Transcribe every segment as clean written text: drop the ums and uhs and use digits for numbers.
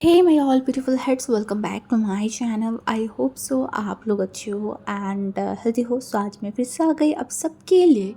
Hey my all beautiful heads, welcome back to my channel. I hope so आप लोग अच्छे हो and healthy हो। सो आज मैं फिर से आ गई अब सबके लिए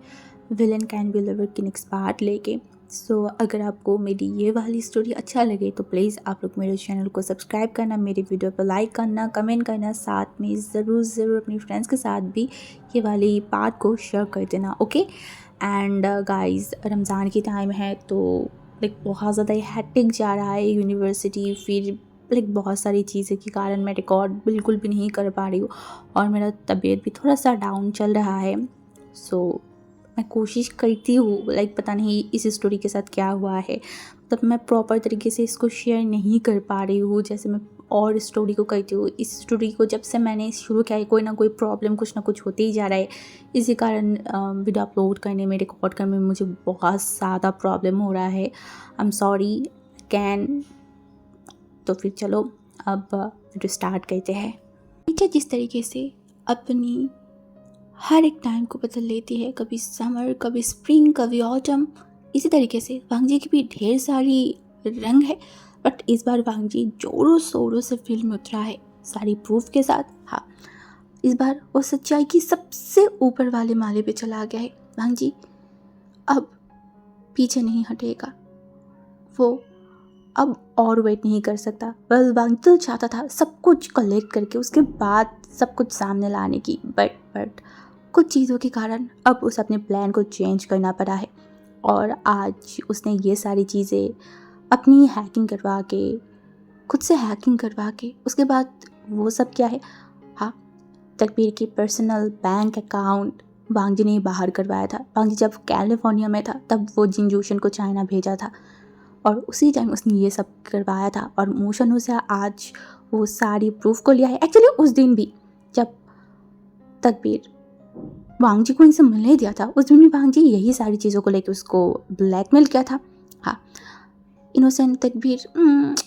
विलन कैन बी लवर की नेक्स्ट पार्ट लेके। सो अगर आपको मेरी ये वाली स्टोरी अच्छा लगे तो प्लीज़ आप लोग मेरे चैनल को सब्सक्राइब करना, मेरे वीडियो पर लाइक करना, कमेंट करना, साथ में ज़रूर ज़रूर अपनी फ्रेंड्स के साथ भी ये वाली पार्ट को शेयर कर देना। ओके एंड गाइस, रमज़ान की टाइम है तो बहुत ज़्यादा हैट्रिक जा रहा है यूनिवर्सिटी, फिर बहुत सारी चीज़ें के कारण मैं रिकॉर्ड बिल्कुल भी नहीं कर पा रही हूँ और मेरा तबीयत भी थोड़ा सा डाउन चल रहा है। सो मैं कोशिश करती हूँ, पता नहीं इस स्टोरी के साथ क्या हुआ है, तब मैं प्रॉपर तरीके से इसको शेयर नहीं कर पा रही हूँ जैसे मैं और स्टोरी को करती हूँ। इस स्टोरी को जब से मैंने शुरू किया है कोई ना कोई प्रॉब्लम कुछ ना कुछ होते ही जा रहा है। इसी कारण वीडियो अपलोड करने में, रिकॉर्ड करने में मुझे बहुत ज़्यादा प्रॉब्लम हो रहा है। I am sorry can. तो फिर चलो अब वीडियो स्टार्ट करते हैं। टीचर जिस तरीके से अपनी हर एक टाइम को बदल लेती है, कभी समर, कभी स्प्रिंग, कभी ऑटम, इसी तरीके से वांगजी की भी ढेर सारी रंग है। बट इस बार वांगजी जोरों शोरों से फील्ड में उतरा है, सारी प्रूफ के साथ। हाँ, इस बार वो सच्चाई की सबसे ऊपर वाले माले पे चला गया है। वांगजी अब पीछे नहीं हटेगा, वो अब और वेट नहीं कर सकता। वांगजी तो चाहता था सब कुछ कलेक्ट करके उसके बाद सब कुछ सामने लाने की, बट कुछ चीज़ों के कारण अब उसे अपने प्लान को चेंज करना पड़ा है। और आज उसने ये सारी चीज़ें अपनी हैकिंग करवा के, खुद से हैकिंग करवा के, उसके बाद वो सब क्या है, हाँ, तकबीर की पर्सनल बैंक अकाउंट वांगजी ने बाहर करवाया था। वांगजी जब कैलिफोर्निया में था तब वो जिनजूशन को चाइना भेजा था और उसी टाइम उसने ये सब करवाया था और मोशन से आज वो सारी प्रूफ को लिया है। एक्चुअली उस दिन भी जब तकबीर वांगजी को इनसे मिलने दिया था, उस दिन भी वांगजी यही सारी चीज़ों को लेकर उसको ब्लैकमेल किया था। हाँ, इनोसेंट तकबीर,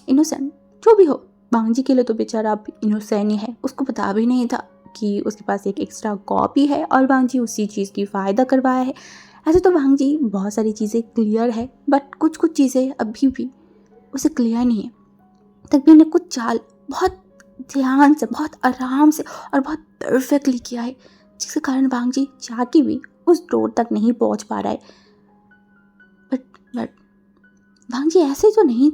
इनोसेंट जो भी हो, वांगजी के लिए तो बेचारा अब इनोसेंट ही है। उसको पता भी नहीं था कि उसके पास एक एक्स्ट्रा कॉपी है और वांगजी उसी चीज़ की फ़ायदा करवाया है। ऐसे तो वांगजी बहुत सारी चीज़ें क्लियर है, बट कुछ कुछ चीज़ें अभी भी उसे क्लियर नहीं है। तकबीर ने कुछ चाल बहुत ध्यान से, बहुत आराम से और बहुत परफेक्टली किया है, जिसके कारण वांगजी चाह के भी उस डोर तक नहीं पहुंच पा रहा है। बट वांगजी ऐसे तो नहीं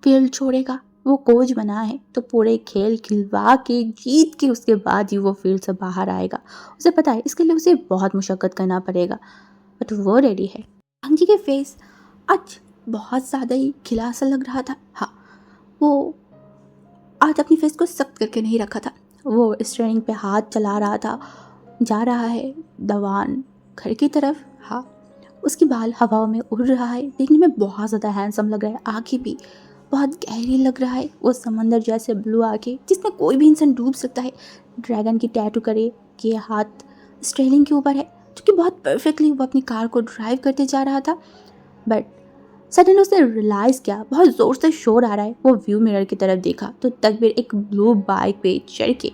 फील्ड छोड़ेगा। वो कोच बना है तो पूरे खेल खिलवा के जीत के उसके बाद ही वो फील्ड से बाहर आएगा। उसे पता है इसके लिए उसे बहुत मुशक्कत करना पड़ेगा, बट वो रेडी है। वांगजी के फेस आज बहुत ज़्यादा ही खिला सा लग रहा था। हाँ, वो आज अपनी फेस को सख्त करके नहीं रखा था। वो स्टीयरिंग पे हाथ चला रहा था, जा रहा है दवान घर की तरफ। हाँ, उसकी बाल हवाओं में उड़ रहा है, देखने में बहुत ज़्यादा हैंडसम लग रहा है। आँखें भी बहुत गहरी लग रहा है, वो समंदर जैसे ब्लू आँखें जिसमें कोई भी इंसान डूब सकता है। ड्रैगन की टैटू करे कि हाथ स्टीयरिंग के ऊपर है, जो कि बहुत परफेक्टली वो अपनी कार को ड्राइव करते जा रहा था। बट सडन उसने रियलाइज़ किया बहुत ज़ोर से शोर आ रहा है। वो व्यू मिरर की तरफ देखा तो तकबीर एक ब्लू बाइक पे चढ़ के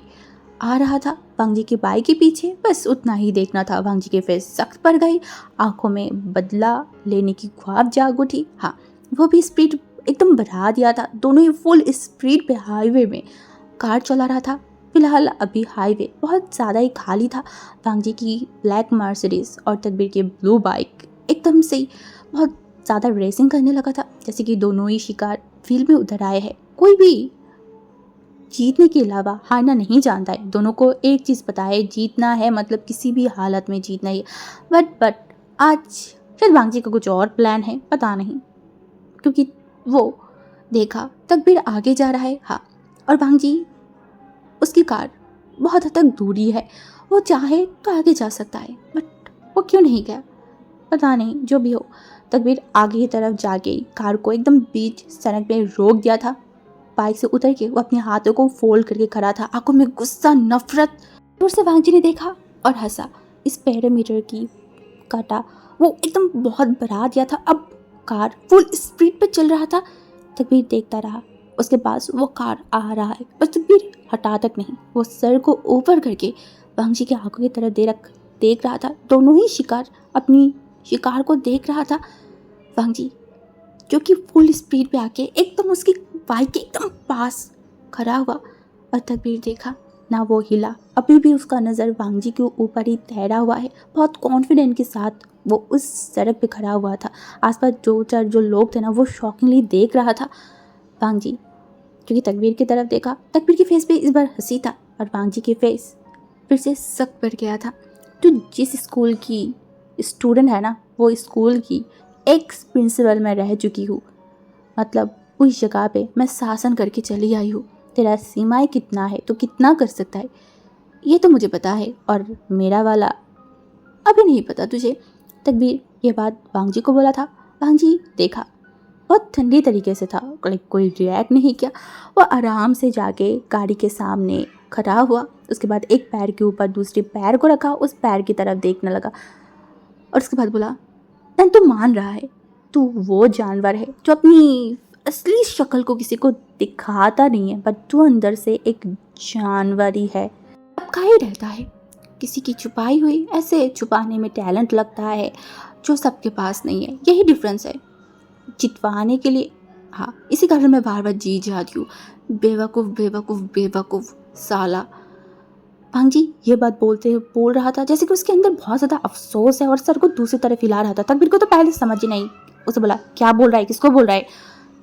आ रहा था वांगजी की बाइक के पीछे। बस उतना ही देखना था। वांगजी के फेस सख्त पड़ गई, आंखों में बदला लेने की ख्वाब जाग उठी। हाँ, वो भी स्पीड एकदम बढ़ा दिया था। दोनों ही फुल स्पीड पे हाईवे में कार चला रहा था। फिलहाल अभी हाईवे बहुत ज़्यादा ही खाली था। वांगजी की ब्लैक मर्सिडीज और तकबीर की ब्लू बाइक एकदम से बहुत ज़्यादा रेसिंग करने लगा था, जैसे कि दोनों ही शिकार फील्ड में उतर आए हैं। कोई भी जीतने के अलावा हारना नहीं जानता है। दोनों को एक चीज़ पता है, जीतना है, मतलब किसी भी हालत में जीतना ही। बट आज शायद वांगजी का कुछ और प्लान है, पता नहीं, क्योंकि वो देखा तकबीर आगे जा रहा है। हाँ, और वांगजी, उसकी कार बहुत हद तक दूरी है, वो चाहे तो आगे जा सकता है, बट वो क्यों नहीं गया पता नहीं। जो भी हो, तकबीर आगे की तरफ जा गई, कार को एकदम बीच सड़क पे रोक दिया था। बाइक से उतर के वो अपने हाथों को फोल्ड करके खड़ा था, आंखों में गुस्सा, नफरत। दूर से वांगजी ने देखा और हंसा। इस पैरामीटर की काटा वो एकदम बहुत बढ़ा दिया था। अब कार फुल स्पीड पे चल रहा था। तकबीर देखता रहा, उसके पास वो कार आ रहा है, बस तकबीर हटा तक नहीं। वो सर को ऊपर करके वांगजी की आंखों की तरफ देख रहा था। दोनों ही शिकार अपनी शिकार को देख रहा था। वांगजी जो कि फुल स्पीड पे आके एकदम उसकी वाई के एकदम पास खड़ा हुआ और तकबीर देखा ना वो हिला, अभी भी उसका नज़र वांगजी के ऊपर ही ठहरा हुआ है। बहुत कॉन्फिडेंट के साथ वो उस सड़क पे खड़ा हुआ था। आसपास दो चार जो लोग थे ना वो शॉकिंगली देख रहा था। वांगजी क्योंकि तकबीर की तरफ देखा, तकबीर के फेस पे इस बार हंसी था और वांगजी के फेस फिर से सख्त बढ़ गया था। तो जिस स्कूल की स्टूडेंट है ना, वो स्कूल की एक्स प्रिंसिपल मैं रह चुकी हूँ, मतलब उस जगह पे मैं शासन करके चली आई हूँ। तेरा सीमाएं कितना है तो कितना कर सकता है ये तो मुझे पता है, और मेरा वाला अभी नहीं पता तुझे। तकबीर ये बात वांगजी को बोला था। वांगजी देखा, बहुत ठंडी तरीके से था, कोई रिएक्ट नहीं किया। वो आराम से जाके गाड़ी के सामने खड़ा हुआ, उसके बाद एक पैर के ऊपर दूसरे पैर को रखा, उस पैर की तरफ देखने लगा और उसके बाद बोला, तू मान रहा है तू वो जानवर है जो अपनी असली शक्ल को किसी को दिखाता नहीं है, बट तू अंदर से एक जानवर ही है। अब का ही रहता है किसी की छुपाई हुई, ऐसे छुपाने में टैलेंट लगता है जो सबके पास नहीं है। यही डिफरेंस है चितवाने के लिए। हाँ, इसी कारण मैं बार बार जी जाती हूँ, बेवकूफ़ बेवकूफ़ बेवकूफ़ साला। भांजी ये बात बोल रहा था जैसे कि उसके अंदर बहुत ज़्यादा अफसोस है और सर को दूसरी तरफ हिला रहा था। तकबीर को तो पहले समझ ही नहीं। उसे बोला, क्या बोल रहा है, किसको बोल रहा है,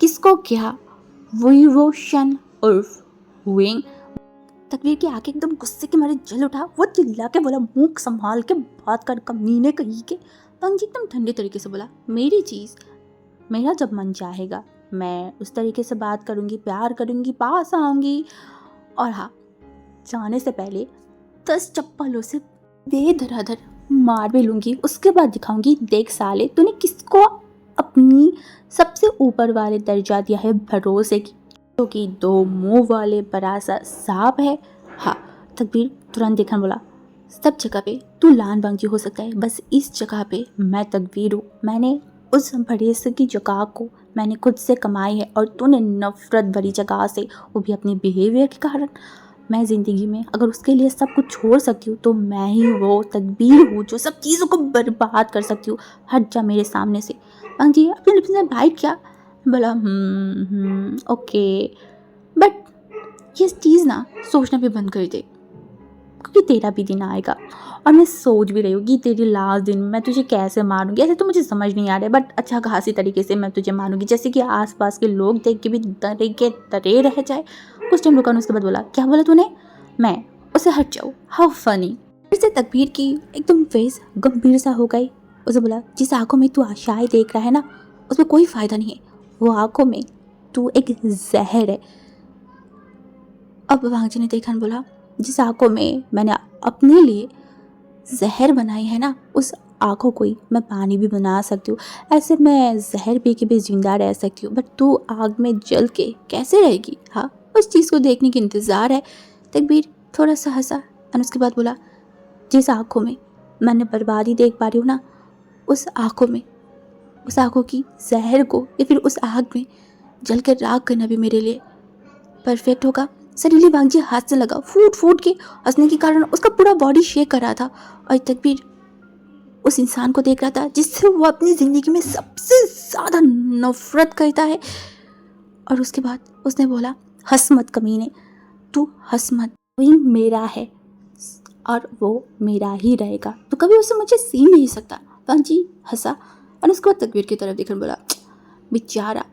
किसको क्या? विवोशन उर्फ विंग। तकबीर की आंखें एकदम गुस्से के मारे जल उठा। वो चिल्ला के बोला, मुंह संभाल के बात कर कमीने कहीं के। भांजी एकदम ठंडे तरीके से बोला, मेरी चीज़ मेरा जब मन चाहेगा मैं उस तरीके से बात करूँगी, प्यार करूँगी, पास आऊँगी, और हाँ, जाने से पहले 10 चप्पलों से दे धराधर मार भी लूँगी। उसके बाद दिखाऊंगी, देख साले तूने किसको अपनी सबसे ऊपर वाले दर्जा दिया है भरोसे की, जो कि 2 मुंह वाले बड़ा सा सांप है। हाँ, तकबीर तुरंत देखा बोला, सब जगह पे तू लान वांगजी हो सकता है, बस इस जगह पे मैं तकबीर हूँ। मैंने उस बड़े से की जगह को मैंने खुद से कमाई है, और तूने नफरत भरी जगह से, वो भी अपने बिहेवियर के कारण। मैं ज़िंदगी में अगर उसके लिए सब कुछ छोड़ सकती हूँ तो मैं ही वो तकबीर हूँ जो सब चीज़ों को बर्बाद कर सकती हूँ। हट जा मेरे सामने से। वांगजी अपने लिप्स में बाइट किया, बोला ओके, बट ये चीज़ ना सोचना भी बंद कर दे, क्योंकि तेरा भी दिन आएगा। और मैं सोच भी रही हूँ कि तेरे लास्ट दिन मैं तुझे कैसे मारूंगी। ऐसे तो मुझे समझ नहीं आ रहा है, बट अच्छा खासी तरीके से मैं तुझे मारूंगी, जैसे कि आसपास के लोग देख के भी डरे के डरे रह जाए। कुछ टाइम रुका, उसके बाद बोला, क्या बोला तूने? मैं उसे हट जाऊँ? How funny. फिर से तकबीर की एकदम फेस गंभीर सा हो गई। उसे बोला, जिस आंखों में तू आशाएं देख रहा है ना, उसमें कोई फ़ायदा नहीं है। वो आंखों में तू एक जहर है। अब वांगजी ने देखा, बोला, जिस आंखों में मैंने अपने लिए जहर बनाई है ना, उस आंखों को ही मैं पानी भी बना सकती हूँ। ऐसे मैं जहर पी के भी जिंदा रह सकती हूँ, बट तू आग में जल के कैसे रहेगी? हाँ, उस चीज़ को देखने की इंतज़ार है। तकबीर थोड़ा सा हंसा और उसके बाद बोला, जिस आंखों में मैंने बर्बादी देख पा रही हूँ ना, उस आंखों की जहर को या फिर उस आग में जल कर राख करना भी मेरे लिए परफेक्ट होगा। सडनली वांगजी हाथ से लगा, फूट के हंसने के कारण उसका पूरा बॉडी शेक कर रहा था, और तकबीर उस इंसान को देख रहा था जिससे वो अपनी ज़िंदगी में सबसे ज़्यादा नफरत करता है। और उसके बाद उसने बोला, हंस मत कमीने, तू हंस मत, वही मेरा है और वो मेरा ही रहेगा, तो कभी उसे मुझे सीन नहीं सकता। वांगजी हंसा और उसके बाद तकबीर की तरफ देखकर बोला, बेचारा,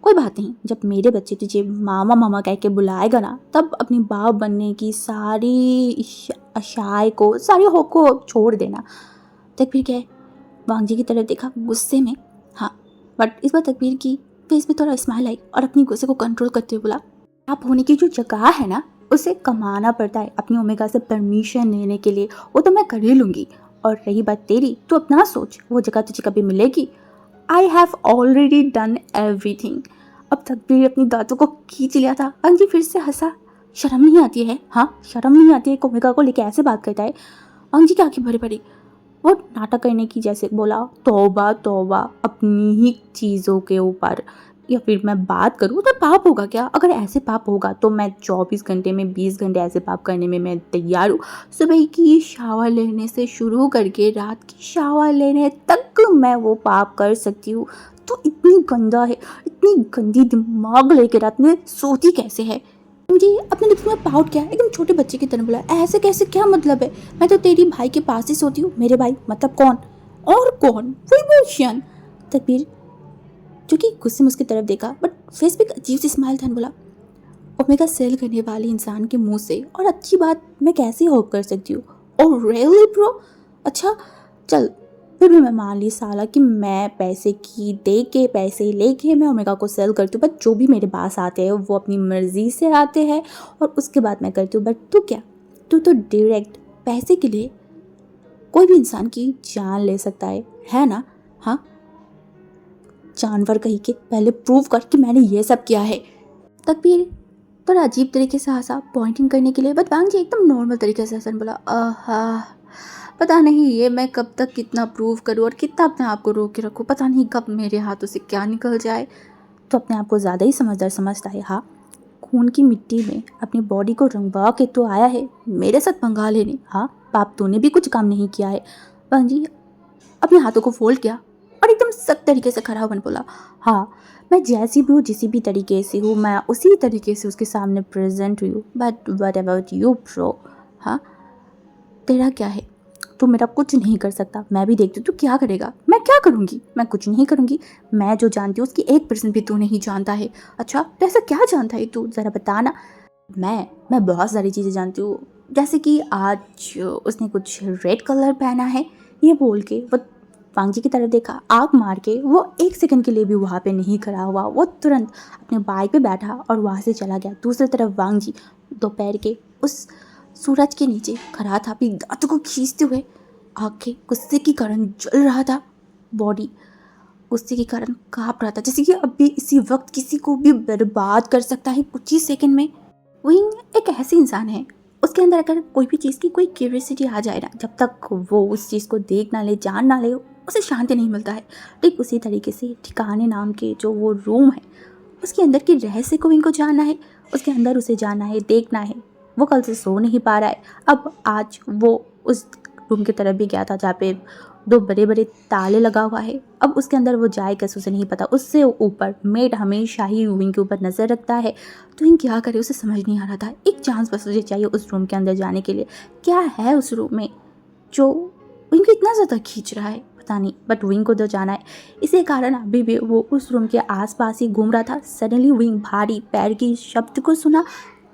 कोई बात नहीं, जब मेरे बच्चे तुझे मामा मामा कह के बुलाएगा ना, तब अपनी बाप बनने की सारी आशाएं को, सारी होप को छोड़ देना। तकबीर क्या है, वांगजी की तरफ देखा गुस्से में। हाँ, बट इस बार तकबीर की फेस में थोड़ा स्माइल आई और अपनी गुस्से को कंट्रोल करते हुए बोला, आप होने की जो जगह है ना, उसे कमाना पड़ता है अपनी ओमेगा से परमिशन लेने के लिए, वो तो मैं कर ही लूँगी। और रही बात तेरी, तो अपना सोच, वो जगह तुझे कभी मिलेगी? I have already done everything. अब तकबीर अपनी दांतों को खींच लिया था। अंजी फिर से हंसा, शर्म नहीं आती है? हाँ, शर्म नहीं आती है? ओमेगा को लेके ऐसे बात करता है? अंजी की आंखें भरी भरी, वो नाटक करने की जैसे बोला, तौबा तौबा अपनी ही चीज़ों के ऊपर, या फिर मैं बात करूँ तो पाप होगा क्या? अगर ऐसे पाप होगा तो मैं 24 घंटे में 20 घंटे ऐसे पाप करने में मैं तैयार हूँ। सुबह की शावर लेने से शुरू करके रात की शावर लेने तक मैं वो पाप कर सकती हूँ तो इतनी गंदा है, इतनी गंदी दिमाग लेके रात में सोती कैसे है। जी अपने लिप्स में पाउट किया, एकदम छोटे बच्चे की तरह बोला, ऐसे कैसे, क्या मतलब है, मैं तो तेरी भाई के पास ही सोती हूँ। मेरे भाई मतलब कौन, और कौन, विभूषण। तकबीर जो कि गुस्से में उसकी तरफ देखा, बट फेस पे एक अजीब सी स्माइल था, बोला ओमेगा सेल करने वाले इंसान के मुंह से और अच्छी बात मैं कैसे होप कर सकती हूँ। ओह रियली ब्रो, अच्छा चल, फिर भी मैं मान ली साला कि मैं पैसे की दे के पैसे लेके मैं ओमेगा को सेल करती हूँ, बट जो भी मेरे पास आते हैं वो अपनी मर्जी से आते हैं और उसके बाद मैं करती हूँ। बट तू क्या, तू तो डायरेक्ट पैसे के लिए कोई भी इंसान की जान ले सकता है ना। हाँ जानवर कहीं के, पहले प्रूव कर कि मैंने ये सब किया है। तकबीर थोड़ा अजीब तरीके से हंसा, पॉइंटिंग करने के लिए, बट वांग जी एकदम नॉर्मल तरीके से हंसन, बोला आहा पता नहीं ये मैं कब तक कितना प्रूव करूँ और कितना अपने आप को रोक के रखूँ, पता नहीं कब मेरे हाथों से क्या निकल जाए। तो अपने आप को ज़्यादा ही समझदार समझता है। हाँ खून की मिट्टी में अपनी बॉडी को रंगवा के तो आया है मेरे साथ पंगा लेने। हाँ पाप तूने भी कुछ काम नहीं किया है। वांग जी अपने हाथों को फोल्ड किया और एकदम सख्त तरीके से खड़ा बन बोला, हाँ मैं जैसी भी हूँ, जिस भी तरीके से हूँ, मैं उसी तरीके से उसके सामने प्रेजेंट हुई हूँ। But what about you bro, हाँ तेरा क्या है, तू मेरा कुछ नहीं कर सकता। मैं भी देखती हूँ तू क्या करेगा। मैं क्या करूँगी, मैं कुछ नहीं करूँगी। मैं जो जानती हूँ उसकी 1% भी तू नहीं जानता है। अच्छा तो ऐसा क्या जानता है तू, ज़रा बताना। मैं बहुत सारी चीज़ें जानती हूँ, जैसे कि आज उसने कुछ रेड कलर पहना है। ये बोल के वो वांग जी की तरफ देखा, आग मार के वो 1 सेकंड के लिए भी वहाँ पे नहीं खड़ा हुआ, वो तुरंत अपने बाइक पे बैठा और वहाँ से चला गया। दूसरी तरफ वांग जी दोपहर के उस सूरज के नीचे खड़ा था, अपनी दांतों को खींचते हुए, आंखें गुस्से के कारण जल रहा था, बॉडी गुस्से के कारण काँप रहा था, जैसे कि अभी इसी वक्त किसी को भी बर्बाद कर सकता है कुछ ही सेकंड में। विंग एक ऐसी इंसान है, उसके अंदर अगर कोई भी चीज़ की कोई क्यूरियोसिटी आ जाए ना, जब तक वो उस चीज़ को देख ना ले, जान ना ले, उसे शांति नहीं मिलता है। ठीक उसी तरीके से ठिकाने नाम के जो वो रूम है, उसके अंदर के रहस्य को विंग को जानना है, उसके अंदर उसे जानना है, देखना है। वो कल से सो नहीं पा रहा है। अब आज वो उस रूम की तरफ भी गया था जहाँ पे 2 बड़े बड़े ताले लगा हुआ है। अब उसके अंदर वो जाए कैसे उसे नहीं पता। उससे ऊपर मेड हमेशा ही विंग के ऊपर नज़र रखता है, तो विंग क्या करे उसे समझ नहीं आ रहा था। एक चांस बस उसे चाहिए उस रूम के अंदर जाने के लिए। क्या है उस रूम में जो विंग को इतना ज़्यादा खींच रहा है, पता नहीं, बट विंग को तो जाना है। इसी कारण अभी भी वो उस रूम के आसपास ही घूम रहा था। सडनली विंग भारी पैर की शब्द को सुना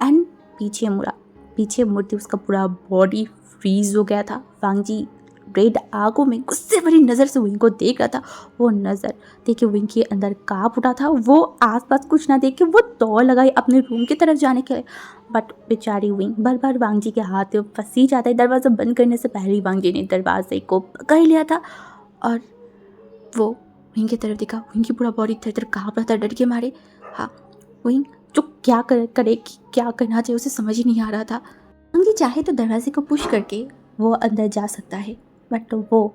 एंड पीछे मुड़ा। पीछे मुड़ते उसका पूरा बॉडी फ्रीज हो गया था। वांग जी रेड आंखों में गुस्से भरी नज़र से विंग को देख रहा था। वो नज़र देखे विंग के अंदर काँप उठा था। वो आसपास कुछ ना देख के वो दौड़ लगाई अपने रूम की तरफ जाने के लिए, बट बेचारी विंग बार बार वांग जी के हाथ में फंसी जाता है। दरवाज़ा बंद करने से पहले ही वांग जी ने दरवाजे को पकड़ लिया था और वो विंग की तरफ देखा। विंग की पूरा बॉडी थर थर काँप रहा था डर के मारे। हाँ विंग जो क्या करे क्या करना चाहिए उसे समझ ही नहीं आ रहा था। वांग जी चाहे तो दरवाजे को पुश करके वो अंदर जा सकता है, बट वो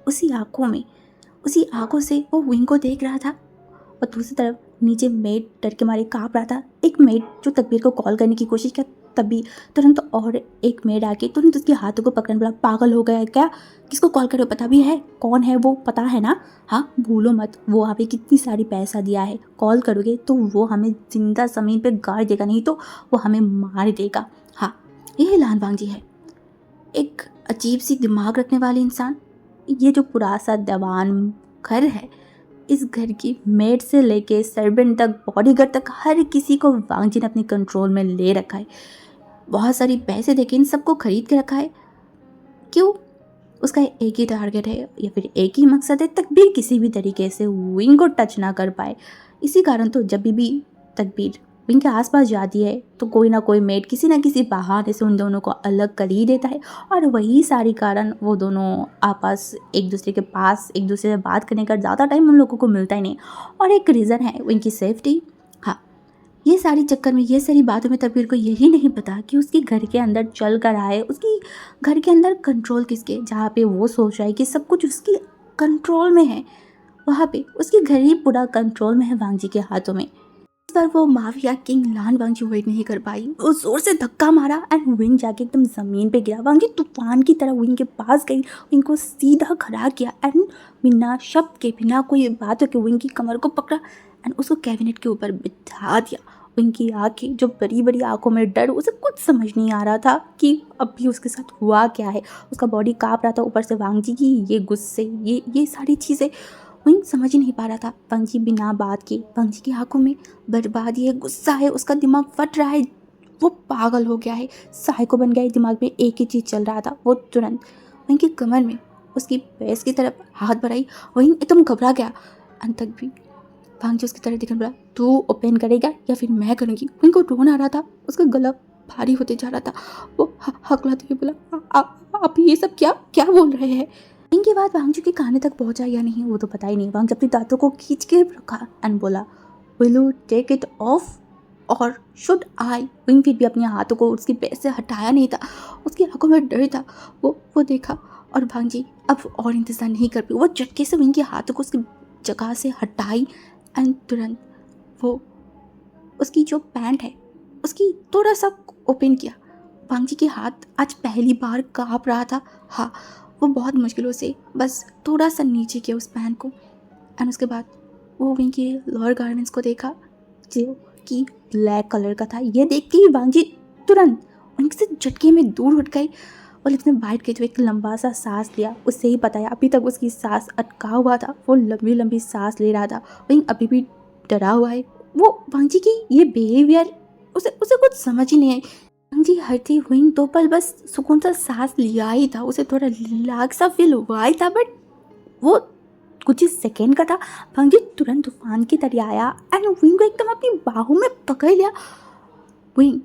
उसी आंखों से वो विंग को देख रहा था। और दूसरी तरफ नीचे मेड डर के मारे काँप रहा था। एक मेड जो तकबीर को कॉल करने की कोशिश किया, तभी तुरंत और एक मेड आके तुरंत उसके हाथों को पकड़, बोला पागल हो गया है क्या, किसको कॉल करे, पता भी है कौन है वो, पता है ना। हाँ भूलो मत, वो हमें कितनी सारी पैसा दिया है, कॉल करोगे तो वो हमें जिंदा ज़मीन पे गाड़ देगा, नहीं तो वो हमें मार देगा। हाँ यही लान वांग जी है, एक अजीब सी दिमाग रखने वाले इंसान। ये जो पूरा सा दीवान घर है, इस घर की मेड से लेके सर्वेंट तक, बॉडीगार्ड तक, हर किसी को वांग जी ने अपने कंट्रोल में ले रखा है। बहुत सारी पैसे देके इन सबको खरीद के रखा है। क्यों? उसका एक ही टारगेट है या फिर एक ही मकसद है, तकबीर किसी भी तरीके से विंग को टच ना कर पाए। इसी कारण तो जब भी तकबीर विंग के आसपास जाती है तो कोई ना कोई मेड किसी ना किसी बहाने से उन दोनों को अलग कर ही देता है, और वही सारी कारण वो दोनों आपस एक दूसरे के पास एक दूसरे से बात करने का ज़्यादा टाइम उन लोगों को मिलता ही नहीं। और एक रीज़न है विंग की सेफ्टी। हाँ ये सारी चक्कर में, ये सारी बातों में तकबीर को यही नहीं पता कि उसके घर के अंदर चल कर आए, उसकी घर के अंदर कंट्रोल किसके, जहाँ पे वो सोच रहा है कि सब कुछ उसकी कंट्रोल में है, वहाँ पे उसके घर ही पूरा कंट्रोल में है वांग जी के हाथों में। इस बार वो माफिया किंग लान वांगजी वेट नहीं कर पाई, वो जोर से धक्का मारा एंड विंग जाके एकदम जमीन पे गिरा। वांगजी तूफान की तरह विंग के पास गई, विंग को सीधा खड़ा किया एंड बिना शब्द के, बिना कोई बातों के विंग की कमर को पकड़ा एंड उसको कैबिनेट के ऊपर बिठा दिया। विंग की आंखें, जो बड़ी बड़ी आंखों में डर, उसे कुछ समझ नहीं आ रहा था कि अभी उसके साथ हुआ क्या है। उसका बॉडी कांप रहा था, ऊपर से वांगजी की ये गुस्से, ये सारी चीज़ें वहीं समझ ही नहीं पा रहा था। वांगजी बिना बात के, वांगजी की आंखों में बर्बादी है, गुस्सा है, उसका दिमाग फट रहा है, वो पागल हो गया है, साइको बन गया है। दिमाग में एक ही चीज़ चल रहा था। वो तुरंत वहीं की कमर में उसकी भैंस की तरफ हाथ बढ़ाई, वहीं एकदम घबरा गया। अंत तक भी वांगजी उसकी तरफ देखने बोला, तू ओपन करेगा या फिर मैं करूँगी। वहीं को रोना आ रहा था, उसका गला भारी होते जा रहा था। वो हकलाते हुए बोला, आप ये सब क्या क्या बोल रहे हैं। इनकी बात वांगजी के कान तक पहुंचा या नहीं वो तो पता ही नहीं। वांगजी अपनी दांतों को खींच के रखा एंड बोला, will you take it off और शुड आई। विंग फिर भी अपने हाथों को उसकी पैर से हटाया नहीं था, उसकी आंखों में डर था। वो देखा और वांगजी अब और इंतजार नहीं कर पाई। वो झटके से विंग के हाथों को उसकी जगह से हटाई एंड तुरंत वो उसकी जो पैंट है उसकी थोड़ा सा ओपन किया। वांगजी के हाथ आज पहली बार काँप रहा था। हाँ, वो बहुत मुश्किलों से बस थोड़ा सा नीचे किया उस पैंट को एंड उसके बाद वो विंग के लोअर गारमेंट्स को देखा जो कि ब्लैक कलर का था। ये देख के ही वांगजी तुरंत उनसे झटके में दूर उठ गई और लिप्स में बाइट के जो एक लंबा सा सांस लिया। उससे ही पता है अभी तक उसकी सांस अटका हुआ था, वो लंबी लंबी सांस ले रहा था। विंग अभी भी डरा हुआ है। वो वांगजी की ये बिहेवियर उसे कुछ समझ ही नहीं आई। वांगजी हरती हुई तो पल बस सुकून सा सांस लिया ही था, उसे थोड़ा रिलैक्स सा फील हुआ ही था, बट वो कुछ ही सेकेंड का था। वांगजी तुरंत तूफान की तरह आया एंड विंग को एकदम अपनी बाहों में पकड़ लिया। विंग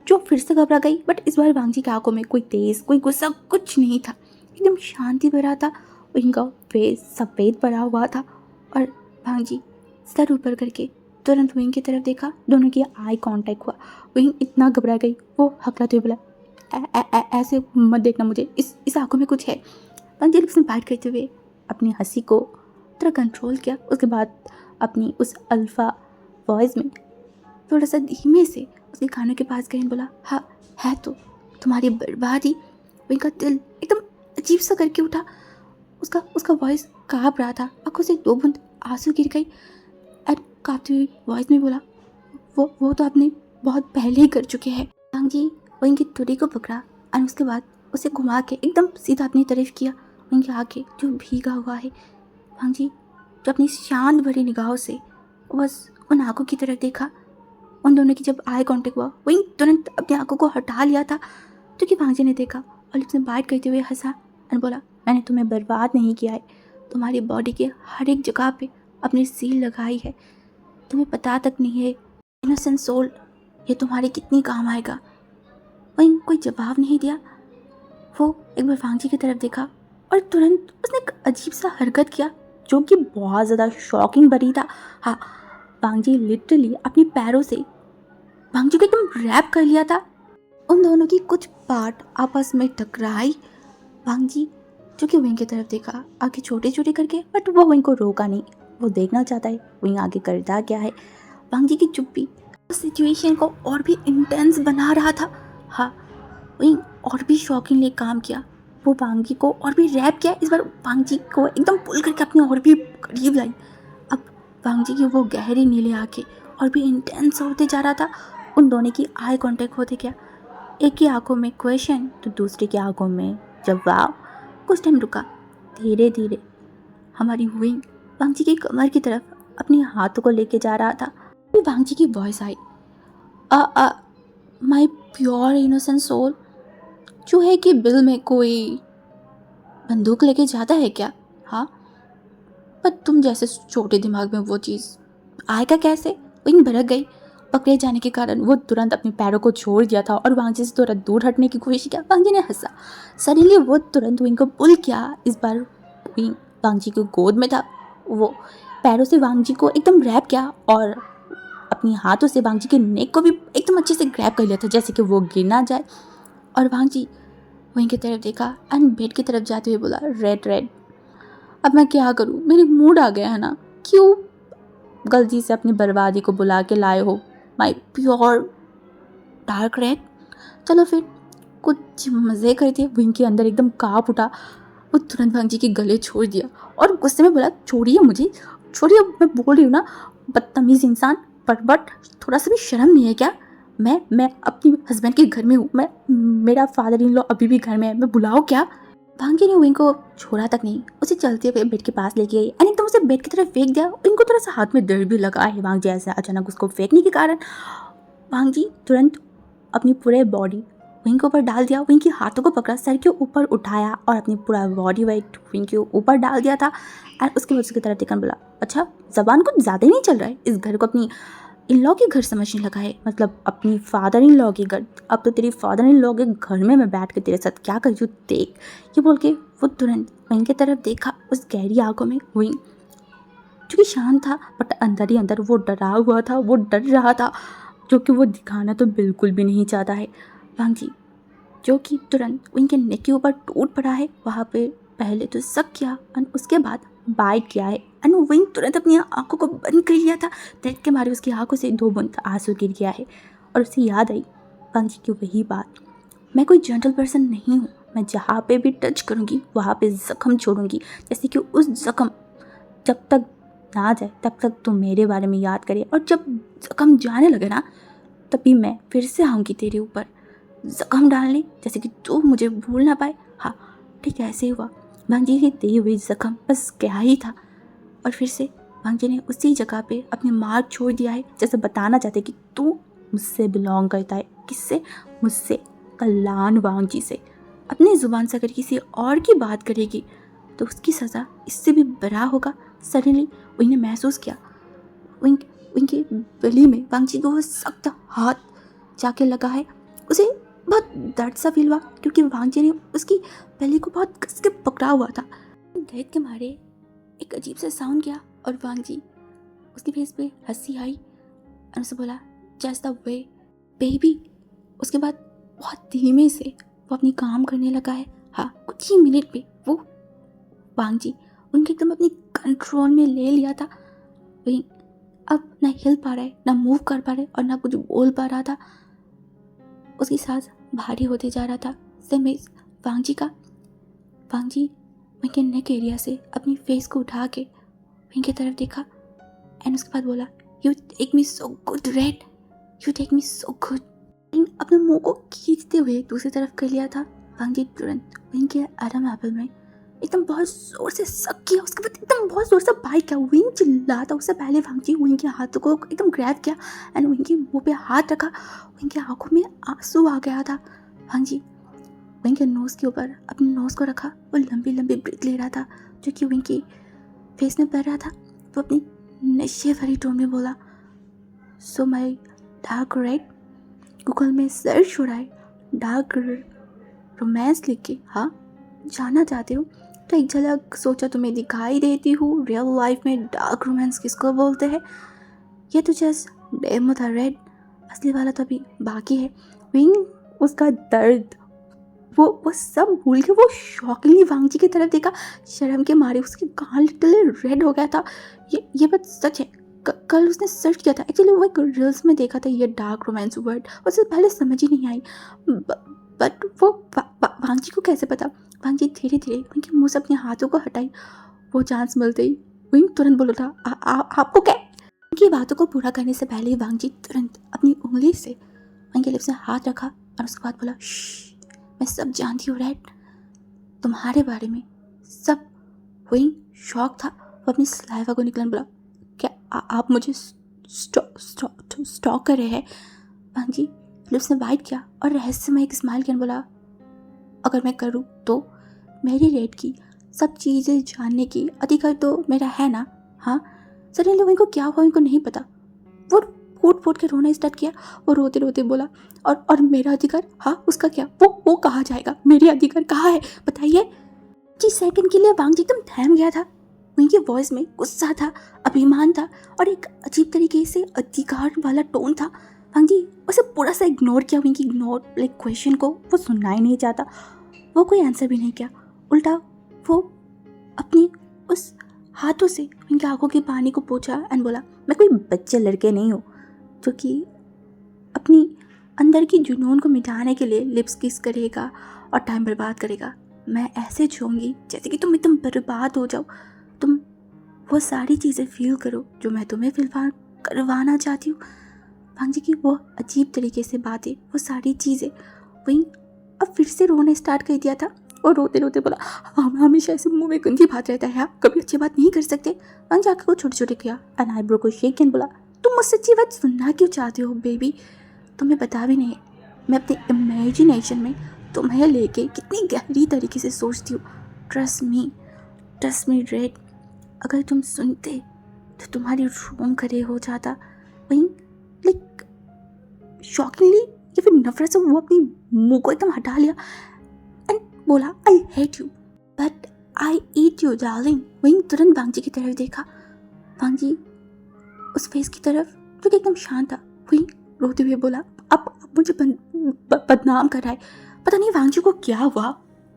जो फिर से घबरा गई, बट इस बार वांगजी की आंखों में कोई तेज, कोई गुस्सा कुछ नहीं था, एकदम शांति भरा था। विंग का फेस सफ़ेद पड़ा हुआ था और वांगजी सर ऊपर करके तुरंत विंग की तरफ देखा। दोनों की आई कांटेक्ट हुआ। विंग इतना घबरा गई, वो हकलाते हुए बोला, ऐसे मत देखना मुझे, इस आंखों में कुछ है। वांगजी लिप्स में बाइट करते हुए अपनी हंसी को थोड़ा कंट्रोल किया। उसके बाद अपनी उस अल्फा वॉइस में थोड़ा सा धीमे से उसके कानों के पास गई बोला, हाँ है तो तुम्हारी बर्बादी। विंग का दिल एकदम अजीब सा करके उठा। उसका वॉइस काँप रहा था, आंखों से 2 बूंद आंसू गिर गई और काँपती हुई वॉइस में बोला, वो तो आपने बहुत पहले ही कर चुके हैं। वांगजी विंग की तुरी को पकड़ा और उसके बाद उसे घुमा के एकदम सीधा अपनी तरफ किया। विंग के आगे जो भीगा हुआ है, वांगजी जो अपनी शांत भरी निगाहों से बस उन आंखों की तरफ देखा। उन दोनों की जब आई कांटेक्ट हुआ, विंग तुरंत अपनी आंखों को हटा लिया था, जो कि वांगजी ने देखा और लिप्स में बाइट करते हुए हंसा और बोला, मैंने तुम्हें बर्बाद नहीं किया है, तुम्हारी बॉडी के हर एक जगह पे अपनी सील लगाई है, तुम्हें पता तक नहीं है इनोसेंट सोल ये तुम्हारे कितनी काम आएगा। विंग कोई जवाब नहीं दिया। वो एक बार वांगजी की तरफ देखा और तुरंत उसने एक अजीब सा हरकत किया जो कि बहुत ज़्यादा शॉकिंग भरी था। हाँ, वांगजी लिटरली अपने पैरों से वांगजी को एकदम रैप कर लिया था। उन दोनों की कुछ पार्ट आपस में टकराई। वांगजी जो कि विंग की तरफ देखा आगे छोटे छोटे करके, बट वो विंग को रोका नहीं। वो देखना चाहता है विंग आगे करता क्या है। वांगजी की चुप्पी उस सिचुएशन को और भी इंटेंस बना रहा था। हाँ, विंग और भी शॉकिंगली काम किया। वो वांगजी को और भी रैप किया। इस बार वांगजी को एकदम पुल करके अपने और भी करीब लाई। अब वांगजी की वो गहरी नीले आंखें और भी इंटेंस होते जा रहा था। उन दोनों की आई कांटेक्ट होते गया। एक की आंखों में क्वेश्चन तो दूसरे की आंखों में जवाब। कुछ टाइम रुका। धीरे धीरे हमारी विंग वांगजी की कमर की तरफ अपने हाथों को लेके जा रहा था। फिर वांगजी की वॉइस आई, माय प्योर इनोसेंट सोल, चूहे के बिल में कोई बंदूक लेके जाता है क्या? हाँ, पर तुम जैसे छोटे दिमाग में वो चीज़ आएगा कैसे? विंग भड़क गई। पकड़े जाने के कारण वो तुरंत अपने पैरों को छोड़ दिया था और वांगजी से थोड़ा दूर हटने की कोशिश किया। वांगजी ने हंसा। सडनली वो तुरंत विंग को पुल किया। इस बार विंग वांगजी की गोद में था। वो पैरों से वांगजी को एकदम रैप किया और अपनी हाथों से वांगजी के नेक को भी एकदम अच्छे से ग्रैब कर लिया था, जैसे कि वो गिर ना जाए। और वांगजी विंग की तरफ देखा एंड बेड की तरफ जाते हुए बोला, रेड, अब मैं क्या करूँ? मेरे मूड आ गया है ना, क्यों गलती से अपनी बर्बादी को बुला के लाए हो, माई प्योर डार्क रेड। चलो फिर कुछ मज़े करते। विंग के अंदर एकदम काँप उठा। वो तुरंत वांग जी के गले छोड़ दिया और गुस्से में बोला, छोड़िए मुझे, छोड़िए, मैं बोल रही हूँ ना, बदतमीज़ इंसान। बट थोड़ा सा भी शर्म नहीं है क्या? मैं अपनी हस्बैंड के घर में हूँ, मेरा फादर इन लॉ अभी भी घर में है, मैं बुलाओ क्या? वांग जी ने विंग को छोड़ा तक नहीं, उसे चलते हुए बेड के पास लेके आई एंड एकदम उसे बेड की तरफ फेंक दिया। इनको थोड़ा सा हाथ में दर्द भी लगा है वांग जी ऐसा अचानक उसको फेंकने के कारण। वांग जी तुरंत अपनी पूरे बॉडी विंग के ऊपर डाल दिया, विंग के हाथों को पकड़ा, सर के ऊपर उठाया और अपनी पूरा बॉडी वेट विंग के ऊपर डाल दिया था। एंड उसके बाद उसकी तरफ देखकर बोला, अच्छा ज़बान कुछ ज़्यादा ही नहीं चल रहा है, इस घर को अपनी इन लॉ के घर समझने लगा है, मतलब अपनी फादर इन लॉ के घर। अब तो तेरी फादर इन लॉ के घर में मैं बैठ के तेरे साथ क्या कर रही हूँ देख। ये बोल के वो तुरंत विंग की तरफ देखा, उस गहरी आंखों में विंग जो कि शांत था बट अंदर ही अंदर वो डरा हुआ था, वो डर रहा था, जो कि वो दिखाना तो बिल्कुल भी नहीं चाहता है। वांग जी जो कि तुरंत विंग के नेक के ऊपर टूट पड़ा है, वहाँ पे पहले तो शक किया और उसके बाद बाइट किया है एंड विंग तुरंत अपनी आंखों को बंद कर लिया था। दर्द के मारे उसकी आंखों से 2 बूंद आंसू गिर गया है और उसे याद आई वांग जी की वही बात, मैं कोई जेंटल पर्सन नहीं हूँ, मैं जहाँ पे भी टच करूँगी वहाँ पे ज़ख्म छोड़ूंगी, जैसे कि उस ज़ख्म जब तक ना जाए तब तक तू मेरे बारे में याद करे, और जब ज़ख्म जाने लगे ना तभी मैं फिर से आऊँगी तेरे ऊपर ज़ख्म डालने, जैसे कि तू मुझे भूल ना पाए। हाँ ठीक ऐसे ही हुआ। वांग जी के दिए हुए ज़ख्म बस क्या ही था, और फिर से वांग जी ने उसी जगह पे अपने मार्क छोड़ दिया है, जैसे बताना चाहते कि तू मुझसे बिलोंग करता है। किससे? मुझसे, कल्याण वांग जी से। अपनी ज़ुबान से अगर किसी और की बात करेगी तो उसकी सज़ा इससे भी बड़ा होगा। सडनली उन्हें महसूस किया उनके गले में वांग जी को वो सख्त हाथ जाके लगा है। उसे बहुत दर्द सा फील हुआ क्योंकि वांग जी ने उसकी पहले को बहुत कस के पकड़ा हुआ था। दर्द के मारे एक अजीब सा साउंड किया और वांग जी उसके फेस पे हंसी आई और उसे बोला, जस्ट द वे बेबी। उसके बाद बहुत धीमे से वो अपनी काम करने लगा है। हाँ कुछ ही मिनट पे वो वांग जी उनके एकदम अपनी कंट्रोल में ले लिया था। वही अब ना हिल पा रहा है, ना मूव कर पा रहा है और ना कुछ बोल पा रहा था। उसकी सांस भारी होते जा रहा था। सेमेज वांग जी उनके नेक एरिया से अपनी फेस को उठा के उनकी तरफ देखा एंड उसके बाद बोला, you take me so good red, you take me so good. अपने मुंह को खींचते हुए दूसरी तरफ कर लिया था। वांग जी तुरंत उनके एडम एप्पल में एकदम बहुत जोर से सक किया, उसके बाद एकदम बहुत जोर से बाइट किया। विंग चिल्लाता उससे पहले वांग जी विंग के हाथों को एकदम ग्रैब किया एंड विंग के मुंह पे हाथ रखा। विंग की आंखों में आंसू आ गया था। वांग जी विंग के नोज़ के ऊपर अपने नोज़ को रखा, वो लंबी लंबी ब्रीथ ले रहा था जो कि विंग की फेस में पड़ रहा था। वो अपनी नशे भरी टोन में बोला, सो माई डार्क रेड। गूगल में सर्च हो रहा है डार्क रोमांस लिख के, हाँ जानना चाहते हो तो एक झलक सोचा तुम्हें दिखाई देती हूँ। रियल लाइफ में डार्क रोमांस किसको बोलते हैं? ये तो जस्ट डेमो था रेड, असली वाला तो अभी बाकी है। विंग उसका दर्द वो सब भूल के वो शॉकिंगली वांग जी की तरफ देखा। शर्म के मारे उसके गाल लिटरली रेड हो गया था। ये बात सच है। कल उसने सर्च किया था, एक्चुअली वो एक रील्स में देखा था ये डार्क रोमांस वर्ड, उसे पहले समझ ही नहीं आई। बट वो वांग जी को कैसे पता? वांग जी धीरे धीरे उनके मुंह से अपने हाथों को हटाई। वो चांस मिलते ही विंग तुरंत बोला था, आपको क्या? उनकी बातों को पूरा करने से पहले वांग जी तुरंत अपनी उंगली से उनके लिप्स में हाथ रखा और उसके बाद बोला, मैं सब जानती हूँ रेड, तुम्हारे बारे में सब। विंग शॉक था। वो अपनी सलाइवा को निकलन बोला, क्या आप मुझे स्टॉक कर रहे हैं? वांग जी लिप्स ने बाइट किया और रहस्यमय एक स्माइल किया, बोला, अगर मैं करूँ तो मेरी रेड की सब चीज़ें जानने की अधिकार तो मेरा है ना? हाँ। सडनली विंग को क्या हुआ इनको नहीं पता। वो फूट फूट के रोना स्टार्ट किया। वो रोते रोते बोला, और मेरा अधिकार? हाँ उसका क्या? वो कहाँ जाएगा? मेरे अधिकार कहाँ है बताइए? जी सेकंड के लिए वांग जी एकदम थम गया था। उनकी वॉइस में गुस्सा था, अभिमान था और एक अजीब तरीके से अधिकार वाला टोन था। वांग जी उसे पूरा सा इग्नोर किया। उनकी इग्नोर लाइक क्वेश्चन को वो सुनना ही नहीं चाहता। वो कोई आंसर भी नहीं किया, उल्टा वो अपनी उस हाथों से उनकी आंखों के पानी को पोंछा एंड बोला, मैं कोई बच्चे लड़के नहीं हूँ जो कि अपनी अंदर की जुनून को मिटाने के लिए लिप्स किस करेगा और टाइम बर्बाद करेगा। मैं ऐसे छूंगी जैसे कि तुम एकदम बर्बाद हो जाओ। तुम वो सारी चीज़ें फील करो जो मैं तुम्हें फील करवाना चाहती हूँ। भांग जी की वो अजीब तरीके से बातें, वो सारी चीज़ें, वहीं अब फिर से रोना स्टार्ट कर दिया था और रोते रोते बोला, हम हमेशा ऐसे मुंह में गंदी बात रहता है, आप कभी अच्छी बात नहीं कर सकते। भांग जी आंखों को छोटे छोटे किया एंड आईब्रो को शेक एंड बोला, तुम मुझसे अच्छी बात सुनना क्यों चाहते हो बेबी? तुम्हें पता भी नहीं मैं अपने इमेजिनेशन में तुम्हें लेके कितनी गहरी तरीके से सोचती हूँ। ट्रस्ट मी रेड, अगर तुम सुनते तो तुम्हारी रोम खड़े हो जाता। वहीं लाइक शॉकिंगली या फिर नफरत से वो अपनी मुंह को एकदम हटा लिया एंड बोला, I hate you but I eat you darling. वहीं तुरंत भांग जी की तरफ देखा, भांग जी उस फेस की तरफ जो कि एकदम शांत था, वहीं रोते हुए बोला, अब मुझे बदनाम कर रहा है। पता नहीं भांग जी को क्या हुआ,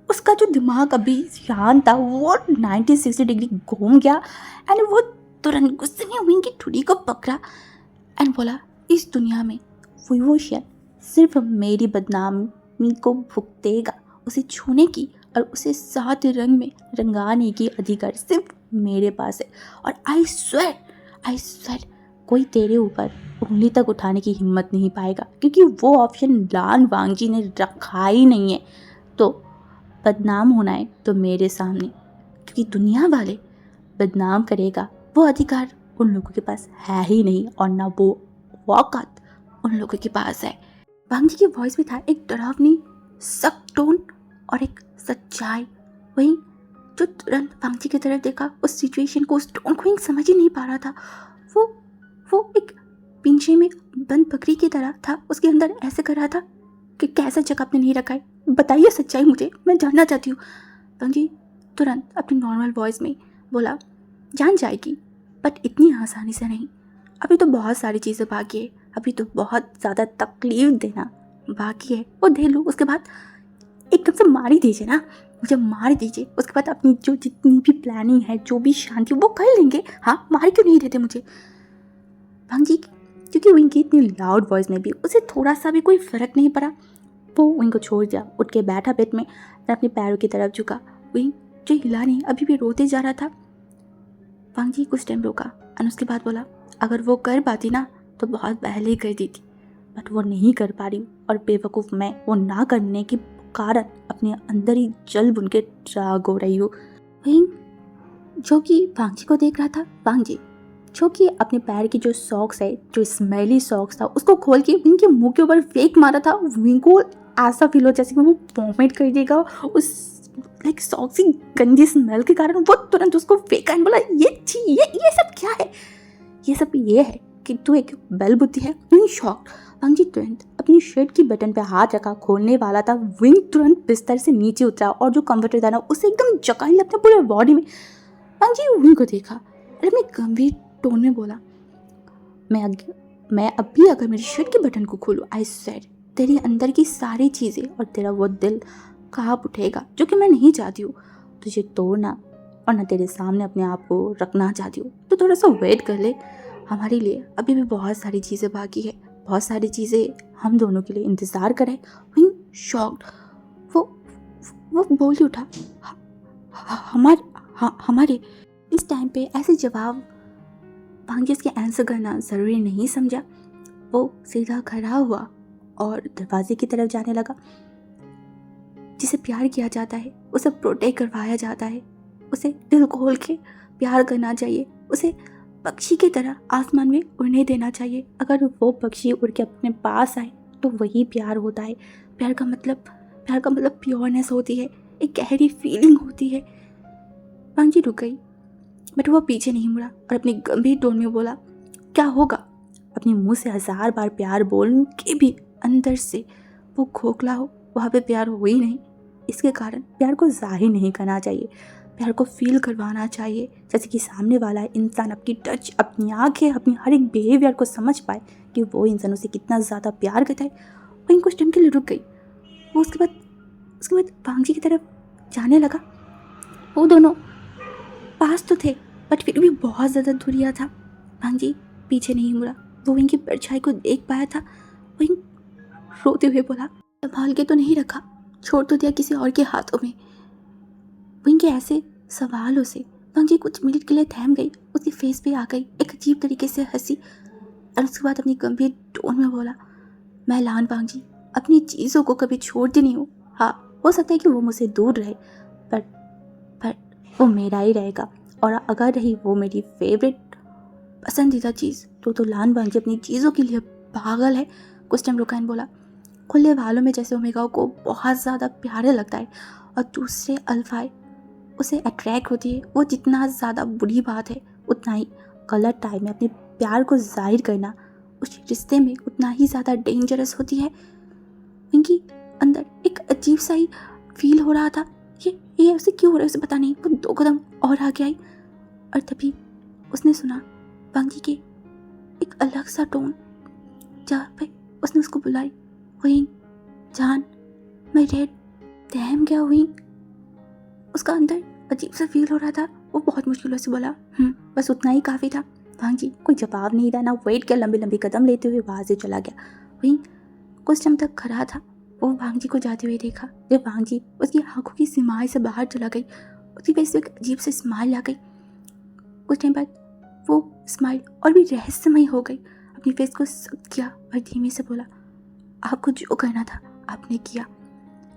उसका जो दिमाग अभी शांत था वो 1960 डिग्री घूम गया एंड वो तुरंत गुस्से में विंग की ठुड़ी को पकड़ा एंड बोला, इस दुनिया में वो शख्स सिर्फ मेरी बदनामी को भुगतेगा। उसे छूने की और उसे 7 रंग में रंगाने की अधिकार सिर्फ मेरे पास है। और आई स्वेर कोई तेरे ऊपर उंगली तक उठाने की हिम्मत नहीं पाएगा, क्योंकि वो ऑप्शन लान वांग जी ने रखा ही नहीं है। तो बदनाम होना है तो मेरे सामने, क्योंकि दुनिया वाले बदनाम करेगा वो अधिकार उन लोगों के पास है ही नहीं, और ना वो औकात उन लोगों के पास है। वांग जी की वॉइस में था एक डरावनी सख्त टोन और एक सच्चाई। वहीं जो तुरंत वांग जी की तरफ देखा, उस सिचुएशन को, उस टोन को समझ ही नहीं पा रहा था। वो एक पिंजरे में बंद बकरी की तरह था, उसके अंदर ऐसे कर रहा था कि कैसा जगह आपने नहीं रखा है, बताइए सच्चाई मुझे, मैं जानना चाहती हूँ। वांग जी तुरंत अपनी नॉर्मल वॉइस में बोला, जान जाएगी बट इतनी आसानी से नहीं, अभी तो बहुत सारी चीज़ें बाकी है, अभी तो बहुत ज़्यादा तकलीफ देना बाकी है, वो दे लूँ, उसके बाद एकदम से मार ही दीजिए ना, मुझे मार दीजिए, उसके बाद अपनी जो जितनी भी प्लानिंग है, जो भी शांति वो कर लेंगे। हाँ, मार क्यों नहीं देते मुझे? भांग जी क्योंकि विंग की इतनी लाउड वॉइस में भी उसे थोड़ा सा भी कोई फ़र्क नहीं पड़ा। वो विंग को छोड़ दिया, उठ के बैठा बेड में, अपने पैरों की तरफ झुका। विंग जो हिला नहीं, अभी भी रोते जा रहा था। वांग जी कुछ टाइम रोका और उसके बाद बोला, अगर वो कर पाती ना तो बहुत पहले ही कर दी थी, बट वो नहीं कर पा रही, और बेवकूफ़ मैं वो ना करने के कारण अपने अंदर ही जल बुन के राग हो रही हूँ। वहीं जो कि वांग जी को देख रहा था, वांग जी जो कि अपने पैर की जो सॉक्स है, जो स्मेली सॉक्स था, उसको खोल के विंग के मुंह के ऊपर फेंक मारा था। विंग को ऐसा फील हो जैसे कि वो वॉमिट कर देगा उस लाइक सॉक्स की गंदी स्मेल के कारण। वो तुरंत उसको फेंका एंड बोला, ये सब क्या है? ये सब ये है कि तू एक बेल बुद्धि है। Wing shocked. वांग जी तुरंत अपनी शर्ट की बटन पे हाथ रखा, खोलने वाला था। विंग तुरंत बिस्तर से नीचे उतरा और जो कंफर्टर था ना उसे एकदम जका लिया अपने पूरे बॉडी में। वांग जी विंग को देखा और अपने गंभीर टोन में बोला, मैं अब भी अगर मेरी शर्ट के बटन को खोलूँ, आई सेड तेरी अंदर की सारी चीज़ें और तेरा वो दिल कांप उठेगा, जो कि मैं नहीं चाहती हूँ तुझे तोड़ना और ना तेरे सामने अपने आप को रखना चाहती हूँ। तो थोड़ा सा वेट कर ले, हमारे लिए अभी भी बहुत सारी चीज़ें बाकी है, बहुत सारी चीज़ें हम दोनों के लिए इंतज़ार करें। वहीं शॉक्ड वो बोल ही उठा, हमारे इस टाइम पे ऐसे जवाब वांग जी उसके आंसर करना ज़रूरी नहीं समझा। वो सीधा खड़ा हुआ और दरवाजे की तरफ जाने लगा। जिसे प्यार किया जाता है उसे प्रोटेक्ट करवाया जाता है, उसे दिल खोल के प्यार करना चाहिए, उसे पक्षी की तरह आसमान में उड़ने देना चाहिए। अगर वो पक्षी उड़ के अपने पास आए तो वही प्यार होता है। प्यार का मतलब प्योरनेस होती है, एक गहरी फीलिंग होती है। वांग जी रुक गई, बट वो पीछे नहीं मुड़ा और अपनी गंभीर टोन में बोला, क्या होगा? अपने मुंह से 1000 बार प्यार बोल के भी अंदर से वो खोखला हो, वहाँ पे प्यार हो ही नहीं। इसके कारण प्यार को जाहिर नहीं करना चाहिए, प्यार को फील करवाना चाहिए, जैसे कि सामने वाला इंसान अपनी टच, अपनी आंखें, अपनी हर एक बिहेवियर को समझ पाए कि वो इंसान उसे कितना ज़्यादा प्यार करता है। वो कुछ टाइम के लिए रुक गई। वो उसके बाद वांग जी की तरफ जाने लगा। वो दोनों पास तो थे बट फिर भी बहुत ज़्यादा दूरिया था। भांजी पीछे नहीं मुड़ा, वो विंग की परछाई को देख पाया था। विंग रोते हुए बोला, संभाल के तो नहीं रखा, छोड़ तो दिया किसी और के हाथों में। विंग के ऐसे सवालों से भांजी कुछ मिनट के लिए थम गई। उसकी फेस पे आ गई एक अजीब तरीके से हंसी और उसके बाद अपनी गंभीर टोन में बोला, मैं लान भांजी अपनी चीज़ों को कभी छोड़ती नहीं हूँ। हाँ, हो सकता है कि वो मुझसे दूर रहे, पर वो मेरा ही रहेगा। और अगर रही वो मेरी फेवरेट पसंदीदा चीज़ तो लान भांजी अपनी चीज़ों के लिए पागल है। कुछ टाइम रुका बोला, खुले बालों में जैसे ओमेगा को बहुत ज़्यादा प्यारे लगता है और दूसरे अल्फाए उसे अट्रैक्ट होती है। वो जितना ज़्यादा बुरी बात है उतना ही गलत टाइम में अपने प्यार को जाहिर करना उस रिश्ते में उतना ही ज़्यादा डेंजरस होती है। इनकी अंदर एक अजीब सा ही फील हो रहा था। ये उसे क्यों हो रहा है उसे पता नहीं। वो 2 कदम और आगे आई और तभी उसने सुना वांगी के एक अलग सा टोन, जहाँ पे उसने उसको बुलाई, विंग जान, मैं रेड दहम गया विंग। उसका अंदर अजीब सा फील हो रहा था। वो बहुत मुश्किलों से बोला, बस उतना ही काफ़ी था। वांगी कोई जवाब नहीं था, ना वेट किया, लंबे लंबे कदम लेते हुए वहाँ से चला गया। विंग कुछ टाइम तक खड़ा था। वो भांजी को जाते हुए देखा। जब भांजी उसकी आंखों की सीमाएं से बाहर चला गई, उसकी फेस पे एक अजीब से स्माइल आ गई। कुछ टाइम बाद वो स्माइल और भी रहस्यमय हो गई। अपनी फेस को सख्त किया और धीमे से बोला, आपको जो करना था आपने किया,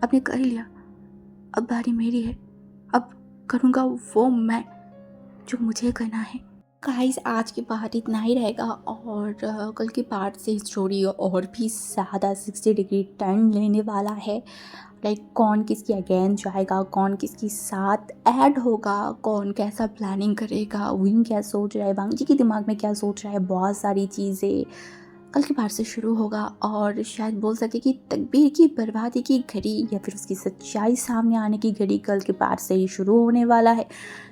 आपने कर लिया, अब बारी मेरी है। अब करूँगा वो मैं जो मुझे करना है। गाइस, आज के पार्ट इतना ही रहेगा और कल के पार्ट से स्टोरी और भी ज़्यादा 60 डिग्री टर्न लेने वाला है। लाइक कौन किसकी अगेंस्ट जाएगा, कौन किसकी साथ ऐड होगा, कौन कैसा प्लानिंग करेगा, विंग क्या सोच रहा है, वांगजी के दिमाग में क्या सोच रहा है, बहुत सारी चीज़ें कल के पार्ट से शुरू होगा। और शायद बोल सके कि तकदीर की बर्बादी की घड़ी या फिर उसकी सच्चाई सामने आने की घड़ी कल के पार्ट से ही शुरू होने वाला है।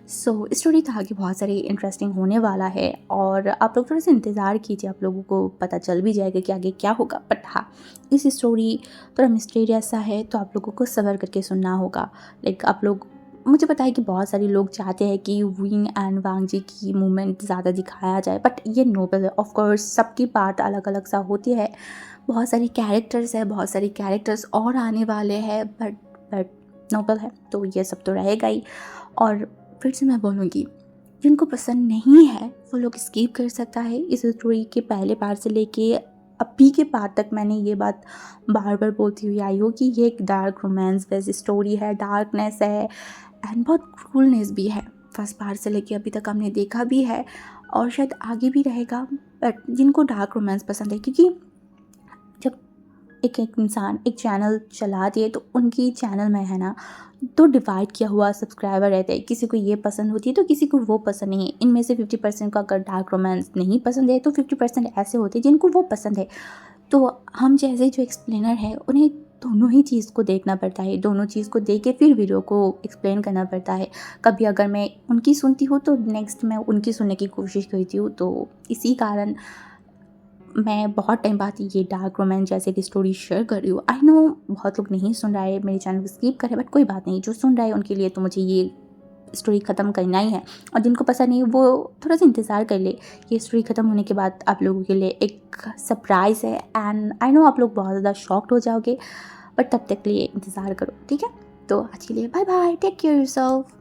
सो स्टोरी तो आगे बहुत सारी इंटरेस्टिंग होने वाला है और आप लोग थोड़ा सा इंतज़ार कीजिए, आप लोगों को पता चल भी जाएगा कि आगे क्या होगा। बट हाँ, इस स्टोरी थोड़ा मिस्टीरियस सा है तो आप लोगों को सब्र करके सुनना होगा। लाइक आप लोग, मुझे पता है कि बहुत सारे लोग चाहते हैं कि विंग एंड वांगजी की मूवमेंट ज़्यादा दिखाया जाए, बट ये नोबल है। ऑफ कोर्स सबकी पार्ट अलग अलग सा होती है, बहुत सारी कैरेक्टर्स है, बहुत सारी कैरेक्टर्स और आने वाले हैं, बट नोबल है तो ये सब तो रहेगा ही। और फिर से मैं बोलूँगी, जिनको पसंद नहीं है वो लोग स्किप कर सकता है। इस स्टोरी के पहले पार्ट से लेके अभी के पार्ट तक मैंने ये बात बार बार बोलती हुई आई हूँ कि ये एक डार्क रोमांस बेस्ड स्टोरी है, डार्कनेस है एंड बहुत क्रूलनेस भी है। फर्स्ट पार्ट से लेके अभी तक हमने देखा भी है और शायद आगे भी रहेगा। बट जिनको डार्क रोमांस पसंद है, क्योंकि जब एक इंसान एक चैनल चला दिए तो उनकी चैनल में है ना तो डिवाइड किया हुआ सब्सक्राइबर रहते हैं, किसी को ये पसंद होती है तो किसी को वो पसंद नहीं है। इनमें से 50% को अगर डार्क रोमांस नहीं पसंद है तो 50% ऐसे होते हैं जिनको वो पसंद है। तो हम जैसे जो एक्सप्लेनर है उन्हें दोनों ही चीज़ को देखना पड़ता है, दोनों चीज़ को देख के फिर वीडियो को एक्सप्लेन करना पड़ता है। कभी अगर मैं उनकी सुनती हूँ तो नेक्स्ट मैं उनकी सुनने की कोशिश करती हूँ। तो इसी कारण मैं बहुत टाइम बाद ये डार्क रोमांस जैसे कि स्टोरी शेयर कर रही हूँ। आई नो बहुत लोग नहीं सुन रहा है, मेरे चैनल को स्किप करे, बट कोई बात नहीं, जो सुन रहा है उनके लिए तो मुझे ये स्टोरी ख़त्म करना ही है। और जिनको पसंद नहीं वो थोड़ा सा इंतज़ार कर ले, ये स्टोरी ख़त्म होने के बाद आप लोगों के लिए एक सरप्राइज़ है एंड आई नो आप लोग बहुत ज़्यादा शॉक्ड हो जाओगे, बट तब तक के लिए इंतज़ार करो, ठीक है। तो आज के लिए bye bye, take care yourself.